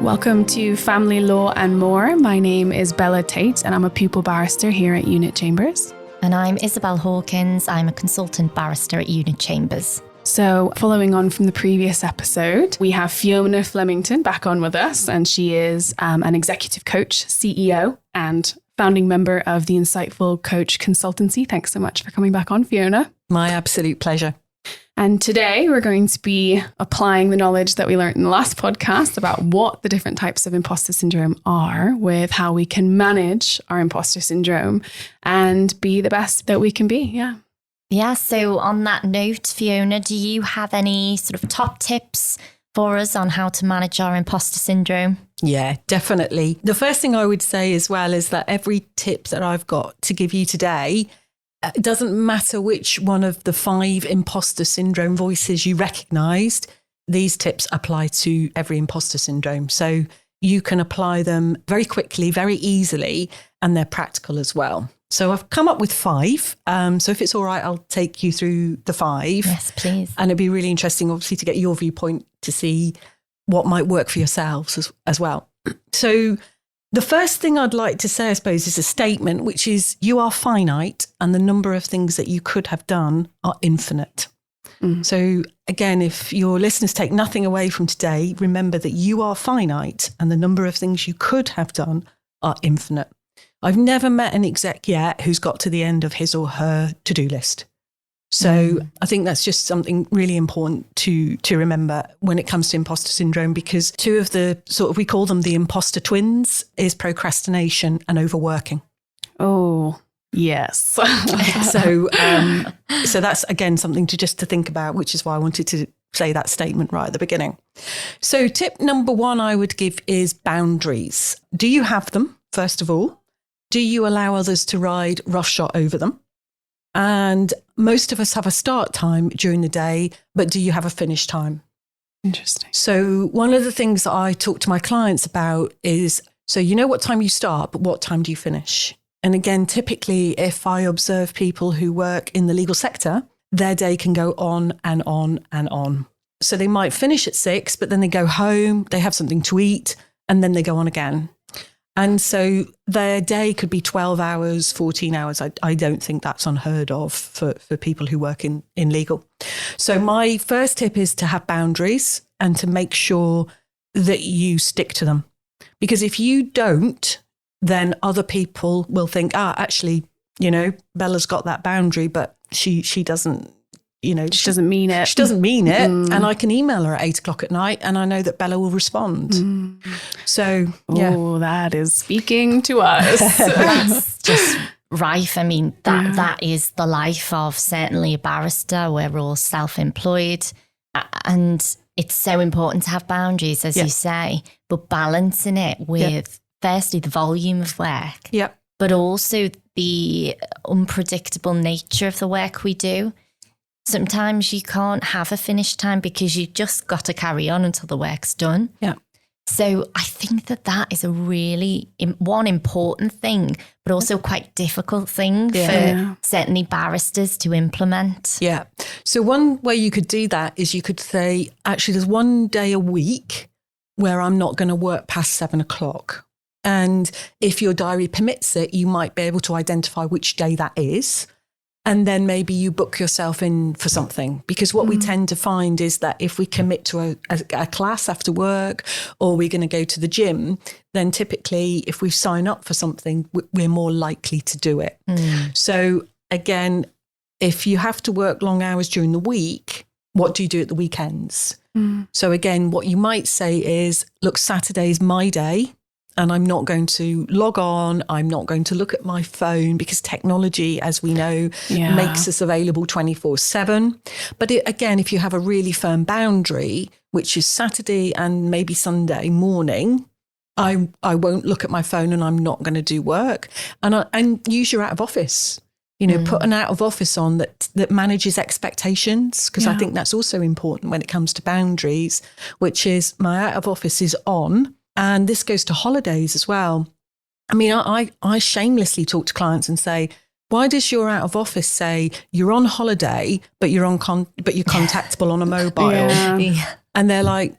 Welcome to Family Law and More. My name is Bella Tait and I'm a pupil barrister here at Unit Chambers. And I'm Isabel Hawkins. I'm a consultant barrister at Unit Chambers. So following on from the previous episode, we have Fiona Flemington back on with us, and she is an executive coach, CEO, and founding member of the Insightful Coach Consultancy. Thanks so much for coming back on, Fiona. My absolute pleasure. And today we're going to be applying the knowledge that we learned in the last podcast about what the different types of imposter syndrome are, with how we can manage our imposter syndrome and be the best that we can be. Yeah, so on that note, Fiona, do you have any sort of top tips for us on how to manage our imposter syndrome? Yeah, definitely. The first thing I would say as well is that every tip that I've got to give you today, it doesn't matter which one of the 5 imposter syndrome voices you recognised, these tips apply to every imposter syndrome. So you can apply them very quickly, very easily, and they're practical as well. So I've come up with 5. So if it's all right, I'll take you through the 5. Yes, please. And it'd be really interesting, obviously, to get your viewpoint to see what might work for yourselves as well. So the first thing I'd like to say, I suppose, is a statement, which is you are finite and the number of things that you could have done are infinite. So again, if your listeners take nothing away from today, remember that you are finite and the number of things you could have done are infinite. I've never met an exec yet who's got to the end of his or her to-do list. So I think that's just something really important to remember when it comes to imposter syndrome, because 2 of the we call them the imposter twins, is procrastination and overworking. Oh, yes. So that's, again, something to think about, which is why I wanted to say that statement right at the beginning. So tip number 1 I would give is boundaries. Do you have them, first of all? Do you allow others to ride roughshod over them? And most of us have a start time during the day, but do you have a finish time? Interesting. So one of the things that I talk to my clients about is, so you know what time you start, but what time do you finish? And again, typically, if I observe people who work in the legal sector, their day can go on and on and on. So they might finish at 6, but then they go home, they have something to eat, and then they go on again. And so their day could be 12 hours, 14 hours. I don't think that's unheard of for people who work in legal. So my first tip is to have boundaries and to make sure that you stick to them. Because if you don't, then other people will think, actually, Bella's got that boundary, but she doesn't. She doesn't mean it. She doesn't mean it. And I can email her at 8:00 at night and I know that Bella will respond. So, yeah. Oh, that is speaking to us. That's just rife. I mean, that is the life of certainly a barrister. We're all self-employed. And it's so important to have boundaries, as you say, but balancing it with, firstly, the volume of work, but also the unpredictable nature of the work we do. Sometimes you can't have a finish time because you just got to carry on until the work's done. Yeah. So I think that is a really one important thing, but also quite difficult thing for certainly barristers to implement. Yeah. So one way you could do that is you could say, actually, there's one day a week where I'm not going to work past 7:00. And if your diary permits it, you might be able to identify which day that is. And then maybe you book yourself in for something, because what we tend to find is that if we commit to a class after work, or we're going to go to the gym, then typically if we sign up for something, we're more likely to do it. So again, if you have to work long hours during the week, what do you do at the weekends? So again, what you might say is, look, Saturday's my day. And I'm not going to log on. I'm not going to look at my phone, because technology, as we know, makes us available 24/7. But again, if you have a really firm boundary, which is Saturday and maybe Sunday morning, I won't look at my phone and I'm not going to do work. And use your out of office. Put an out of office on that manages expectations, because I think that's also important when it comes to boundaries, which is my out of office is on. And this goes to holidays as well. I mean, I shamelessly talk to clients and say, why does your out of office say you're on holiday, but you're contactable on a mobile? And they're like,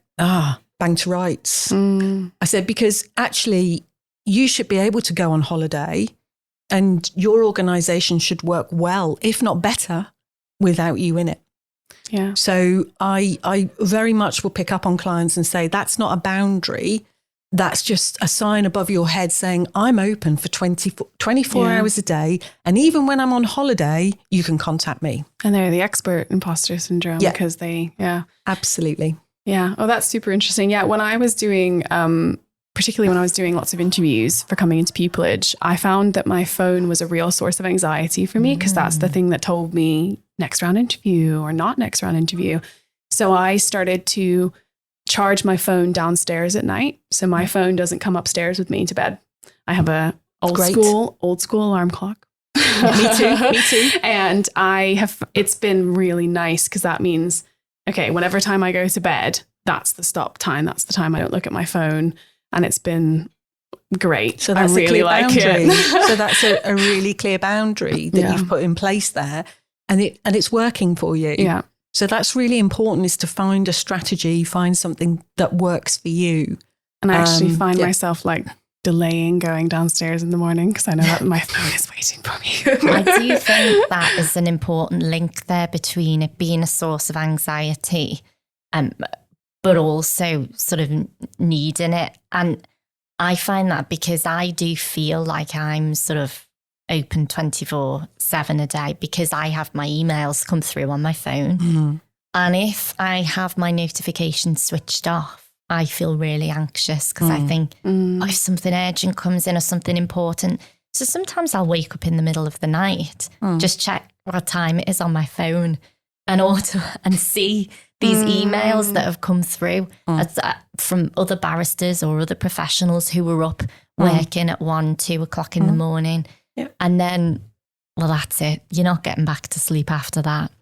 bang to rights. I said, because actually you should be able to go on holiday and your organisation should work well, if not better, without you in it. Yeah. So I very much will pick up on clients and say, that's not a boundary. That's just a sign above your head saying, I'm open for 24 hours a day. And even when I'm on holiday, you can contact me. And they're the expert imposter syndrome because they, Absolutely. Yeah. Oh, that's super interesting. Yeah. When I was doing, particularly when I was doing lots of interviews for coming into pupillage, I found that my phone was a real source of anxiety for me because that's the thing that told me next round interview or not next round interview. So I started to charge my phone downstairs at night. So my phone doesn't come upstairs with me to bed. I have a old school alarm clock. Me too. And it's been really nice because that means, okay, whenever time I go to bed, that's the stop time. That's the time I don't look at my phone. And it's been great. So that's I really a clear like boundary. it. So that's a really clear boundary that you've put in place there, and it's working for you. Yeah. So that's really important, is to find a strategy, find something that works for you. And I actually find myself like delaying going downstairs in the morning because I know that my phone is waiting for me. I do think that is an important link there between it being a source of anxiety, but also sort of needing it. And I find that because I do feel like I'm sort of open 24/7 a day because I have my emails come through on my phone. And if I have my notifications switched off, I feel really anxious because I think, if something urgent comes in or something important. So sometimes I'll wake up in the middle of the night, just check what time it is on my phone and see these emails that have come through from other barristers or other professionals who were up working at 1, 2 o'clock in the morning. Yeah. And then, well, that's it. You're not getting back to sleep after that.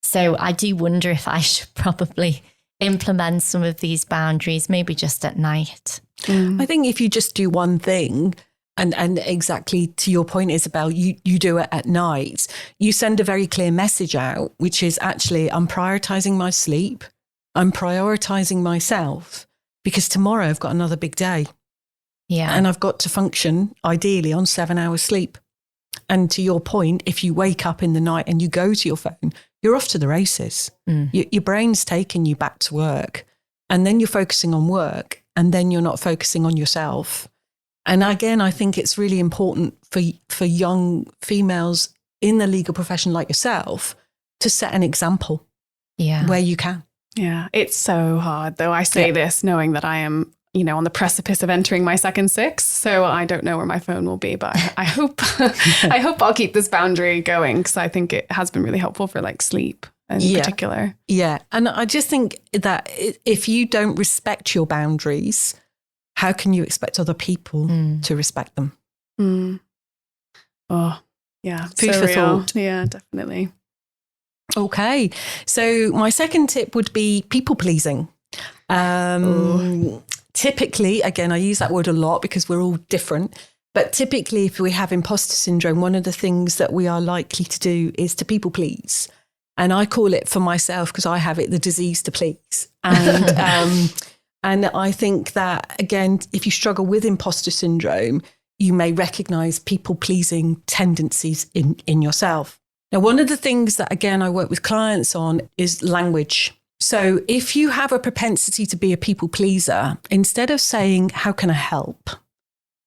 So I do wonder if I should probably implement some of these boundaries, maybe just at night. I think if you just do one thing, and exactly to your point, Isabel, you do it at night, you send a very clear message out, which is actually, I'm prioritizing my sleep. I'm prioritizing myself because tomorrow I've got another big day. Yeah. And I've got to function ideally on 7 hours sleep. And to your point, if you wake up in the night and you go to your phone, you're off to the races. Your brain's taking you back to work, and then you're focusing on work, and then you're not focusing on yourself. And again, I think it's really important for young females in the legal profession like yourself to set an example where you can. Yeah, it's so hard though. I say this knowing that I am, on the precipice of entering my second 6. So I don't know where my phone will be, but I hope I'll keep this boundary going because I think it has been really helpful for like sleep in particular. Yeah. And I just think that if you don't respect your boundaries, how can you expect other people to respect them? Oh, yeah. Food for thought. Yeah, definitely. Okay. So my second tip would be people pleasing. Typically, again, I use that word a lot because we're all different. But typically, if we have imposter syndrome, one of the things that we are likely to do is to people please. And I call it, for myself, because I have it, the disease to please. And and I think that, again, if you struggle with imposter syndrome, you may recognize people-pleasing tendencies in yourself. Now, one of the things that, again, I work with clients on is language. So if you have a propensity to be a people-pleaser, instead of saying, how can I help?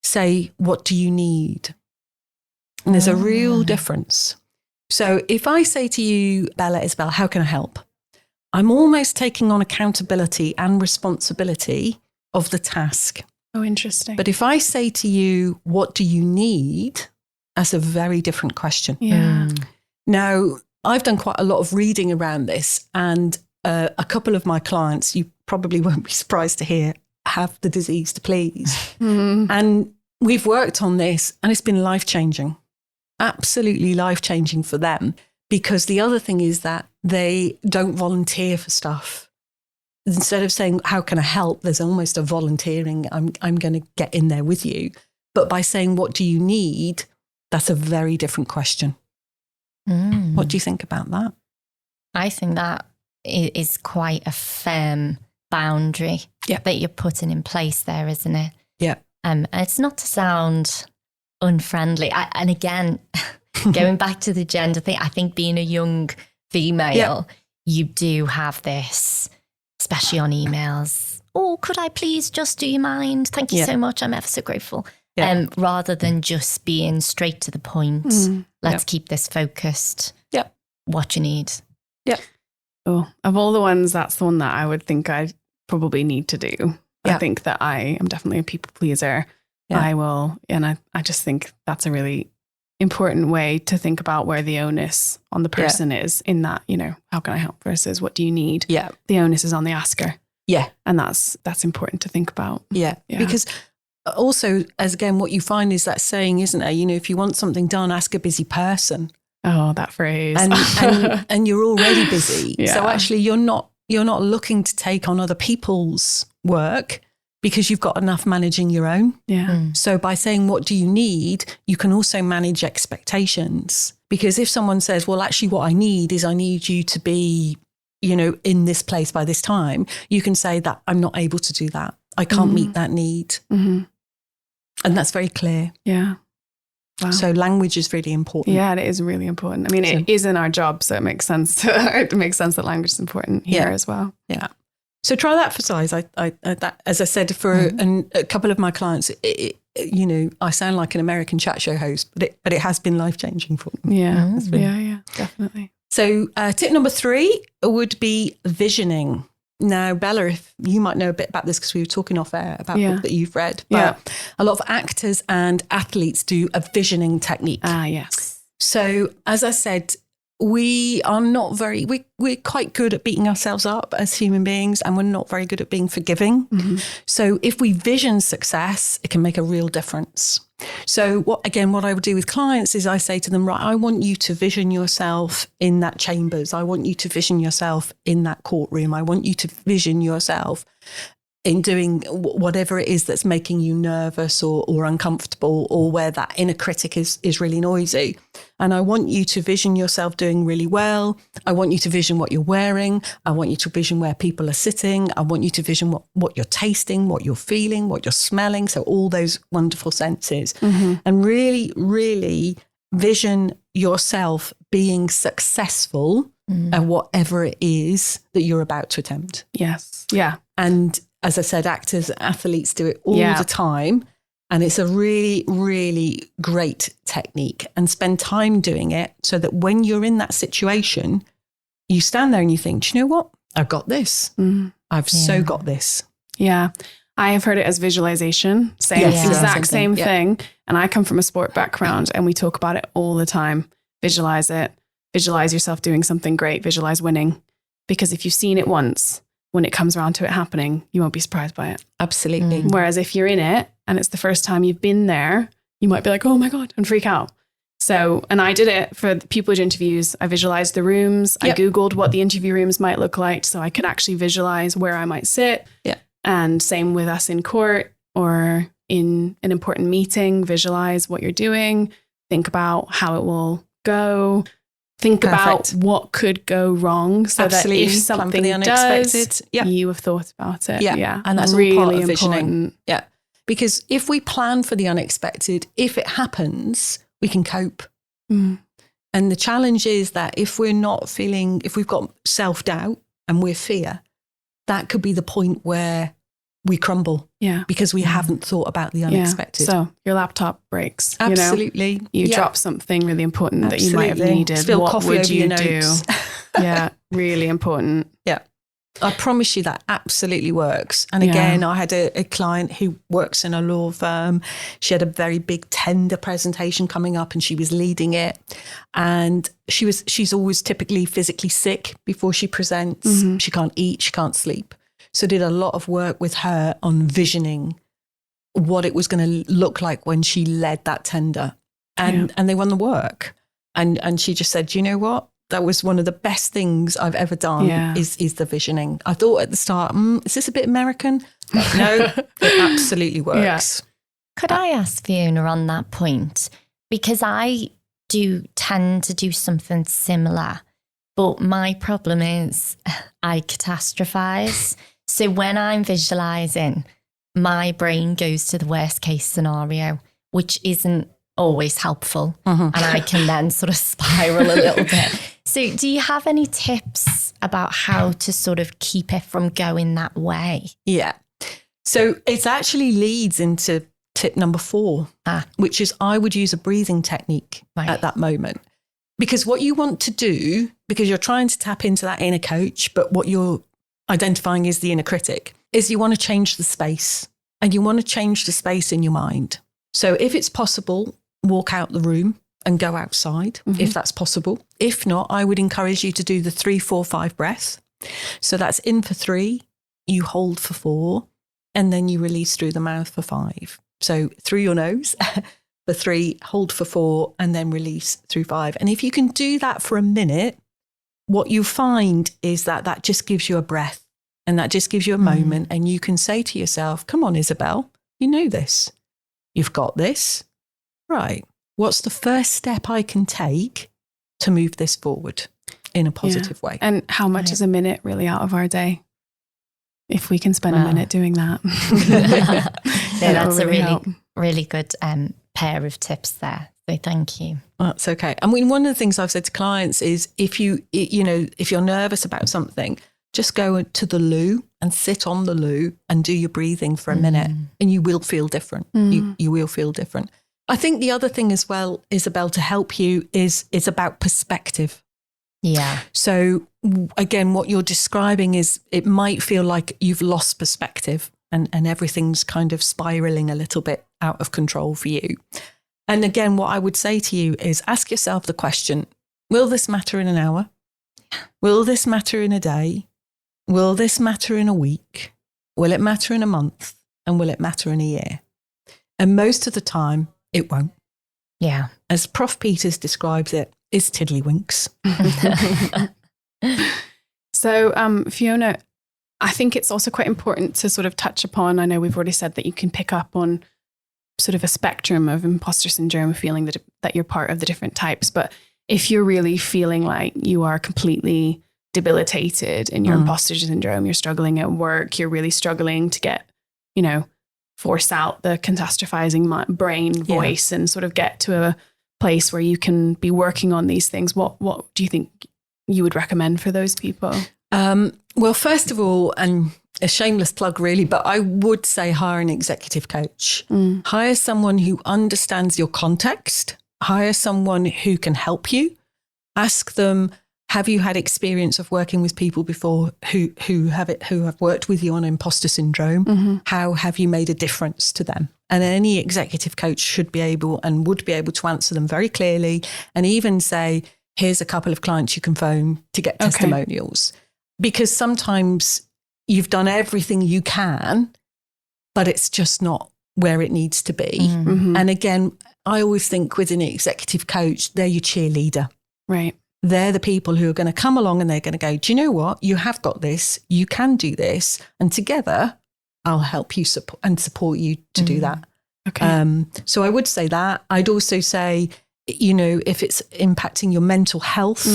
Say, what do you need? And there's a real difference. So if I say to you, Isabel, how can I help? I'm almost taking on accountability and responsibility of the task. Oh, interesting. But if I say to you, what do you need? That's a very different question. Yeah. Now, I've done quite a lot of reading around this, and a couple of my clients, you probably won't be surprised to hear, have the disease to please. And we've worked on this, and it's been life-changing, absolutely life-changing for them. Because the other thing is that they don't volunteer for stuff. Instead of saying, how can I help? There's almost a volunteering, I'm going to get in there with you. But by saying, what do you need? That's a very different question. What do you think about that? I think that is quite a firm boundary. that you're putting in place there, isn't it? Yeah. And it's not to sound unfriendly. And again, going back to the gender thing, I think being a young female, you do have this, especially on emails. Oh, could I please just, do you mind? Thank you so much. I'm ever so grateful. Rather than just being straight to the point. Let's keep this focused. Yeah. What you need. Yeah. Oh, of all the ones, that's the one that I would think I probably need to do. I think that I am definitely a people pleaser. Yeah. I will. And I just think that's a really important way to think about where the onus on the person is in that, you know, how can I help versus what do you need? Yeah. The onus is on the asker. Yeah. And that's important to think about. Yeah. Because also, as again, what you find is that saying, isn't there? You know, if you want something done, ask a busy person. Oh, that phrase. And you're already busy. Yeah. So actually you're not looking to take on other people's work because you've got enough managing your own. Yeah. So by saying, what do you need? You can also manage expectations. Because if someone says, well, actually what I need you to be, you know, in this place by this time, you can say that I'm not able to do that. I can't meet that need. And that's very clear. Yeah. Wow. So language is really important. Yeah, it is really important. I mean, it is in our job, so it makes sense. It makes sense that language is important here as well. Yeah. So try that for size. That, as I said, for a couple of my clients, you know, I sound like an American chat show host, but it has been life-changing for them. Yeah, yeah, definitely. So tip number 3 would be visioning. Now, Bella, if you might know a bit about this because we were talking off air about the book that you've read, but a lot of actors and athletes do a visioning technique. Ah, yes. So as I said, we are not we're quite good at beating ourselves up as human beings, and we're not very good at being forgiving. So if we vision success, it can make a real difference. So what I would do with clients is I say to them, right, I want you to vision yourself in that chambers. I want you to vision yourself in that courtroom. I want you to vision yourself in doing whatever it is that's making you nervous or uncomfortable, or where that inner critic is really noisy. And I want you to vision yourself doing really well. I want you to vision what you're wearing. I want you to vision where people are sitting. I want you to vision what you're tasting, what you're feeling, what you're smelling. So all those wonderful senses. And really, really vision yourself being successful at whatever it is that you're about to attempt. Yes. Yeah. And as I said, actors, athletes do it all the time. And it's a really, really great technique, and spend time doing it so that when you're in that situation, you stand there and you think, do you know what? I've got this. I've so got this. Yeah. I have heard it as visualization, exact same thing. And I come from a sport background and we talk about it all the time. Visualize it. Visualize yourself doing something great. Visualize winning. Because if you've seen it once, when it comes around to it happening, you won't be surprised by it. Absolutely. Whereas if you're in it and it's the first time you've been there, you might be like, oh my God, and freak out. So, and I did it for the pupillage interviews. I visualized the rooms. I Googled what the interview rooms might look like so I could actually visualize where I might sit. Yeah. And same with us in court or in an important meeting, visualize what you're doing. Think about how it will go. Think about what could go wrong so that if something does, you have thought about it. Yeah. And that's really all part of important. Visioning. Yeah. Because if we plan for the unexpected, if it happens, we can cope. And the challenge is that if we've got self-doubt and we're fear, that could be the point where we crumble. Yeah. Because we haven't thought about the unexpected. So your laptop breaks. Absolutely. You drop something really important that you might have needed. Spill what coffee would over you your notes. do? Yeah. Really important. Yeah. I promise you that absolutely works. And again, I had a client who works in a law firm. She had a very big tender presentation coming up and she was leading it. And she's always typically physically sick before she presents. She can't eat, she can't sleep. So did a lot of work with her on visioning what it was going to look like when she led that tender. And they won the work. And she just said, you know what? That was one of the best things I've ever done is the visioning. I thought at the start, is this a bit American? But no, it absolutely works. Yeah. Could I ask Fiona on that point? Because I do tend to do something similar, but my problem is I catastrophize. So when I'm visualizing, my brain goes to the worst case scenario, which isn't always helpful. And I can then sort of spiral a little bit. So do you have any tips about how to sort of keep it from going that way? Yeah. So it actually leads into tip number 4, which is I would use a breathing technique at that moment. Because what you want to do, because you're trying to tap into that inner coach, but what you're identifying is the inner critic, is you want to change the space, and you want to change the space in your mind. So if it's possible, walk out the room and go outside, if that's possible. If not, I would encourage you to do the 3-4-5 breath. So that's in for 3, you hold for 4, and then you release through the mouth for 5. So through your nose for 3, hold for 4, and then release through 5. And if you can do that for a minute, what you find is that just gives you a breath, and that just gives you a moment, and you can say to yourself, come on, Isabel, you know this. You've got this. Right. What's the first step I can take to move this forward in a positive way? And how much is a minute really out of our day? If we can spend a minute doing that. That's a really good pair of tips there. So thank you. That's okay. I mean, one of the things I've said to clients is if you're nervous about something, just go to the loo and sit on the loo and do your breathing for a minute, and you will feel different. You will feel different. I think the other thing as well, Isabel, to help you is about perspective. Yeah. So again, what you're describing is it might feel like you've lost perspective and everything's kind of spiraling a little bit out of control for you. And again, what I would say to you is ask yourself the question, will this matter in an hour? Will this matter in a day? Will this matter in a week? Will it matter in a month? And will it matter in a year? And most of the time, it won't. Yeah. As Prof. Peters describes it, it's tiddlywinks. So, Fiona, I think it's also quite important to sort of touch upon, I know we've already said that you can pick up on sort of a spectrum of imposter syndrome, feeling that you're part of the different types. But if you're really feeling like you are completely debilitated in your imposter syndrome, you're struggling at work, you're really struggling to get, force out the catastrophizing brain voice and sort of get to a place where you can be working on these things. What do you think you would recommend for those people? Well, first of all, and a shameless plug really, but I would say hire an executive coach. Hire someone who understands your context. Hire someone who can help you. Ask them, have you had experience of working with people before who have worked with you on imposter syndrome? How have you made a difference to them? And any executive coach should be able and would be able to answer them very clearly, and even say, here's a couple of clients you can phone to get testimonials. Because sometimes you've done everything you can, but it's just not where it needs to be. And again, I always think with an executive coach, they're your cheerleader. Right. They're the people who are going to come along and they're going to go, do you know what? You have got this. You can do this. And together, I'll help you support you to do that. Okay. So I would say that. I'd also say, if it's impacting your mental health,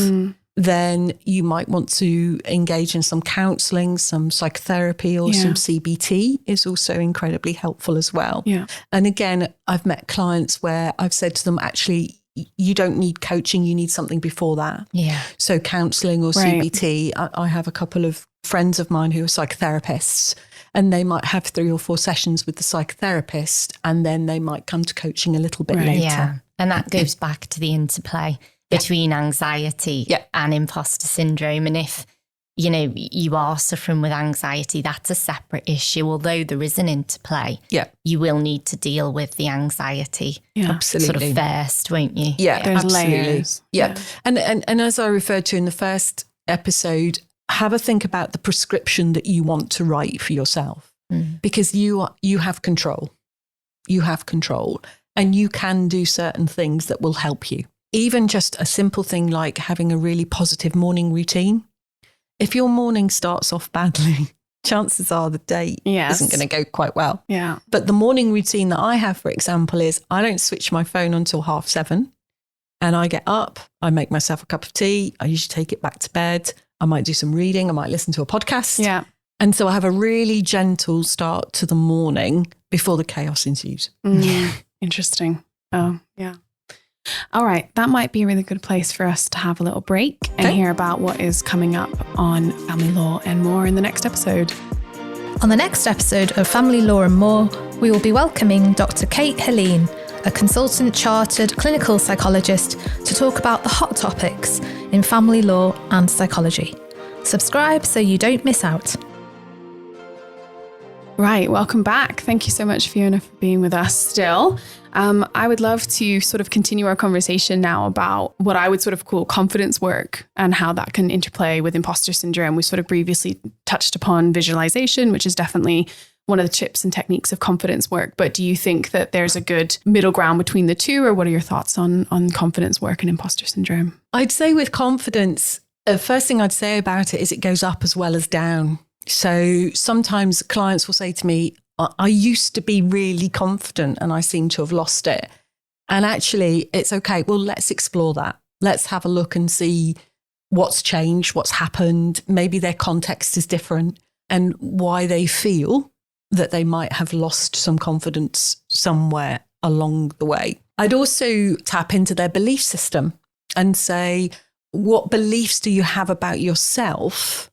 then you might want to engage in some counselling, some psychotherapy, or some CBT is also incredibly helpful as well. Yeah. And again, I've met clients where I've said to them, actually, you don't need coaching, you need something before that. Yeah. So counselling or CBT, I have a couple of friends of mine who are psychotherapists, and they might have 3 or 4 sessions with the psychotherapist, and then they might come to coaching a little bit later. Yeah. And that goes back to the interplay between anxiety and imposter syndrome. And if, you are suffering with anxiety, that's a separate issue. Although there is an interplay, you will need to deal with the anxiety sort of first, won't you? Yeah, there's absolutely. layers. Yeah. And as I referred to in the first episode, have a think about the prescription that you want to write for yourself, because you have control. You have control, and you can do certain things that will help you. Even just a simple thing like having a really positive morning routine. If your morning starts off badly, chances are the day isn't going to go quite well. Yeah. But the morning routine that I have, for example, is I don't switch my phone until 7:30, and I get up, I make myself a cup of tea. I usually take it back to bed. I might do some reading. I might listen to a podcast. Yeah. And so I have a really gentle start to the morning before the chaos ensues. Interesting. Oh, yeah. All right. That might be a really good place for us to have a little break and hear about what is coming up on Family Law and More in the next episode. On the next episode of Family Law and More, we will be welcoming Dr. Kate Helene, a consultant chartered clinical psychologist, to talk about the hot topics in family law and psychology. Subscribe so you don't miss out. Right, welcome back. Thank you so much, Fiona, for being with us still. I would love to sort of continue our conversation now about what I would sort of call confidence work and how that can interplay with imposter syndrome. We sort of previously touched upon visualization, which is definitely one of the tips and techniques of confidence work. But do you think that there's a good middle ground between the two, or what are your thoughts on confidence work and imposter syndrome? I'd say with confidence, the first thing I'd say about it is it goes up as well as down. So sometimes clients will say to me, I used to be really confident and I seem to have lost it. And actually, it's okay. Well, let's explore that. Let's have a look and see what's changed, what's happened. Maybe their context is different and why they feel that they might have lost some confidence somewhere along the way. I'd also tap into their belief system and say, what beliefs do you have about yourself?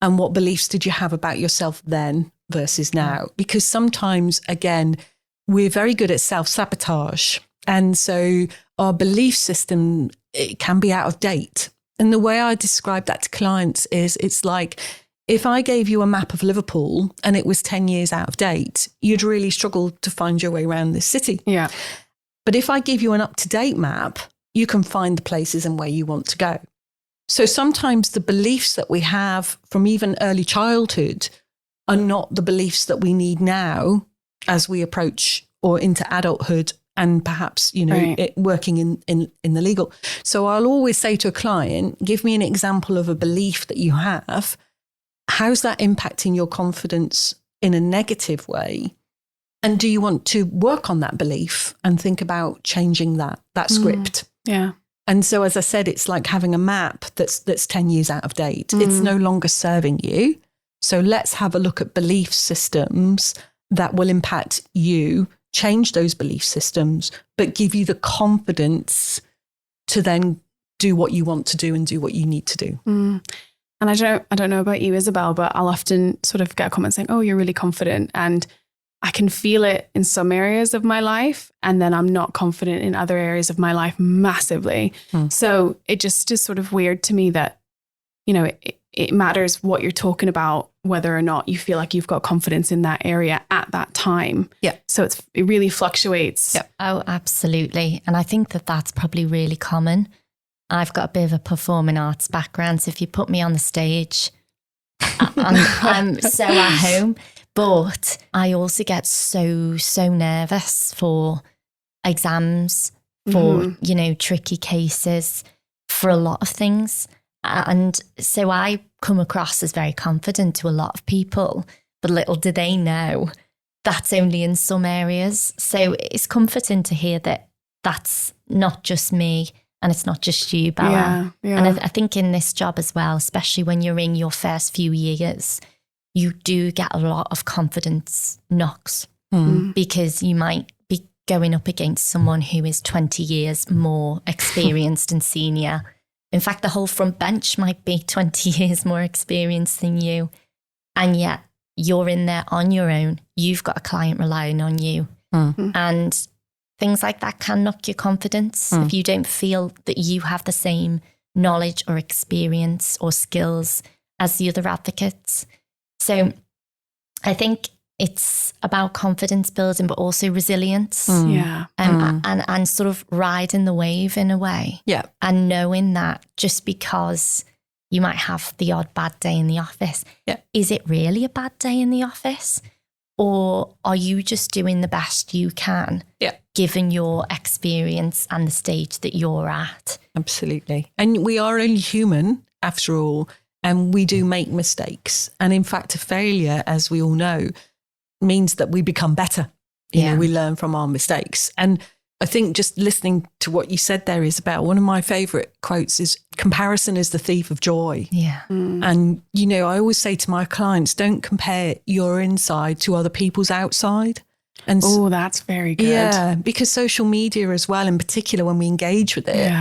And what beliefs did you have about yourself then versus now? Because sometimes, again, we're very good at self-sabotage. And so our belief system, it can be out of date. And the way I describe that to clients is it's like, if I gave you a map of Liverpool and it was 10 years out of date, you'd really struggle to find your way around this city. Yeah. But if I give you an up-to-date map, you can find the places and where you want to go. So sometimes the beliefs that we have from even early childhood are not the beliefs that we need now as we approach or into adulthood and perhaps, working in the legal. So I'll always say to a client, give me an example of a belief that you have. How's that impacting your confidence in a negative way? And do you want to work on that belief and think about changing that script? Yeah. And so, as I said, it's like having a map that's 10 years out of date. It's no longer serving you. So let's have a look at belief systems that will impact you, change those belief systems, but give you the confidence to then do what you want to do and do what you need to do. And I don't know about you, Isabel, but I'll often sort of get a comment saying, oh, you're really confident. And I can feel it in some areas of my life, and then I'm not confident in other areas of my life massively. So it just is sort of weird to me that, it matters what you're talking about, whether or not you feel like you've got confidence in that area at that time. Yeah. So it really fluctuates. Yeah. Oh, absolutely. And I think that that's probably really common. I've got a bit of a performing arts background. So if you put me on the stage, I'm so at home. But I also get so nervous for exams, for, tricky cases, for a lot of things. And so I come across as very confident to a lot of people, but little do they know that's only in some areas. So it's comforting to hear that that's not just me and it's not just you, Bella. Yeah. And I think in this job as well, especially when you're in your first few years, you do get a lot of confidence knocks because you might be going up against someone who is 20 years more experienced and senior. In fact, the whole front bench might be 20 years more experienced than you. And yet you're in there on your own. You've got a client relying on you. And things like that can knock your confidence if you don't feel that you have the same knowledge or experience or skills as the other advocates. So I think it's about confidence building, but also resilience. And sort of riding the wave in a way. Yeah. And knowing that just because you might have the odd bad day in the office, is it really a bad day in the office? Or are you just doing the best you can, given your experience and the stage that you're at? Absolutely. And we are only human, after all. And we do make mistakes. And in fact, a failure, as we all know, means that we become better. You know, we learn from our mistakes. And I think just listening to what you said there, Isabel, one of my favourite quotes is, comparison is the thief of joy. Yeah. And, I always say to my clients, don't compare your inside to other people's outside. And oh, that's very good. Yeah, because social media as well, in particular, when we engage with it,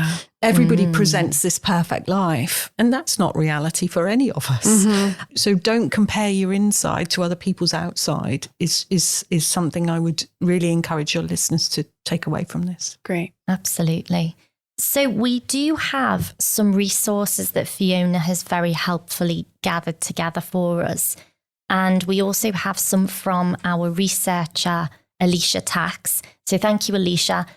everybody presents this perfect life. And that's not reality for any of us. So don't compare your inside to other people's outside is something I would really encourage your listeners to take away from this. Great. Absolutely. So we do have some resources that Fiona has very helpfully gathered together for us. And we also have some from our researcher, Elisha Tax. So thank you, Elisha.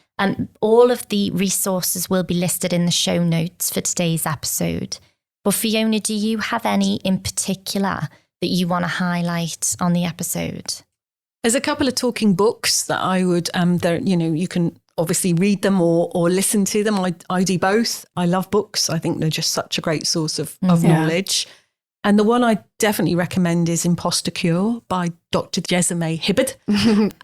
All of the resources will be listed in the show notes for today's episode. But Fiona, do you have any in particular that you want to highlight on the episode? There's a couple of talking books that I would, you can obviously read them or listen to them. I do both. I love books. I think they're just such a great source of knowledge. And the one I definitely recommend is Imposter Cure by Dr Jessamy Hibberd.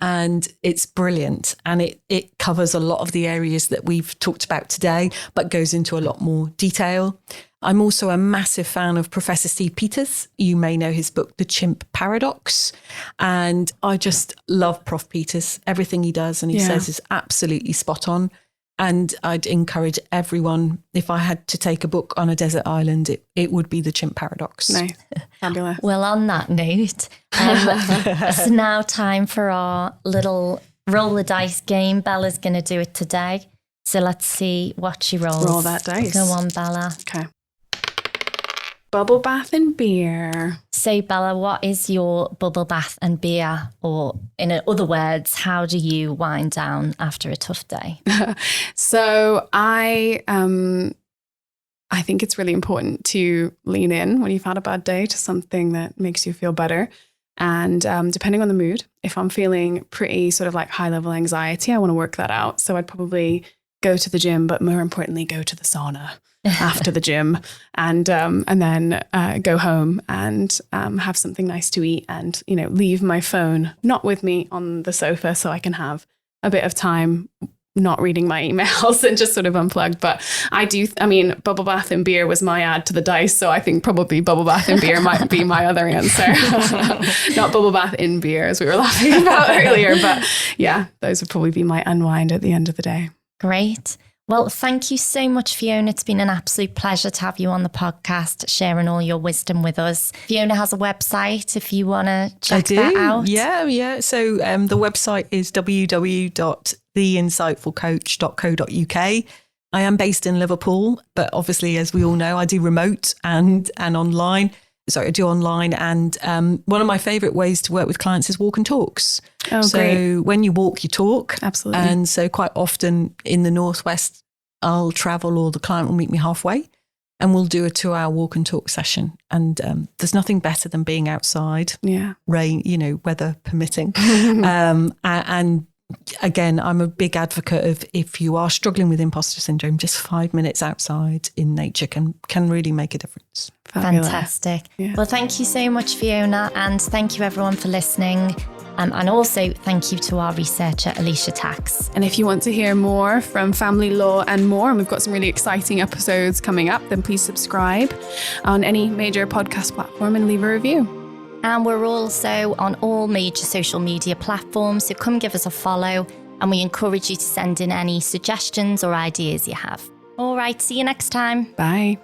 And it's brilliant. And it covers a lot of the areas that we've talked about today, but goes into a lot more detail. I'm also a massive fan of Professor Steve Peters. You may know his book, The Chimp Paradox. And I just love Prof. Peters. Everything he does and he says is absolutely spot on. And I'd encourage everyone, if I had to take a book on a desert island, it would be The Chimp Paradox. Nice. Fabulous. Well, on that note, it's now time for our little roll the dice game. Bella's going to do it today. So let's see what she rolls. Roll that dice. Go on, Bella. Okay. Bubble bath and beer. So, Bella, what is your bubble bath and beer? Or in other words, how do you wind down after a tough day? So I think it's really important to lean in when you've had a bad day to something that makes you feel better. And depending on the mood, if I'm feeling pretty sort of like high level anxiety, I want to work that out. So I'd probably go to the gym, but more importantly, go to the sauna after the gym and then go home and have something nice to eat and, leave my phone not with me on the sofa so I can have a bit of time not reading my emails and just sort of unplugged. But bubble bath and beer was my add to the dice. So I think probably bubble bath and beer might be my other answer. Not bubble bath in beer as we were laughing about earlier. But yeah, those would probably be my unwind at the end of the day. Great. Well, thank you so much, Fiona. It's been an absolute pleasure to have you on the podcast, sharing all your wisdom with us. Fiona has a website if you want to check that out. Yeah. So the website is www.theinsightfulcoach.co.uk. I am based in Liverpool, but obviously, as we all know, I do remote and online. I do online. And one of my favourite ways to work with clients is walk and talks. Oh, so great. When you walk, you talk. Absolutely. And so quite often in the Northwest, I'll travel or the client will meet me halfway and we'll do a 2-hour walk and talk session. And there's nothing better than being outside, rain, weather permitting. And again, I'm a big advocate of if you are struggling with imposter syndrome, just 5 minutes outside in nature can really make a difference. Fabulous. Fantastic. Yeah. Well, thank you so much, Fiona. And thank you everyone for listening. And also thank you to our researcher, Elisha Tax. And if you want to hear more from family law and more, and we've got some really exciting episodes coming up, then please subscribe on any major podcast platform and leave a review. And we're also on all major social media platforms, so come give us a follow, and we encourage you to send in any suggestions or ideas you have. All right, see you next time. Bye.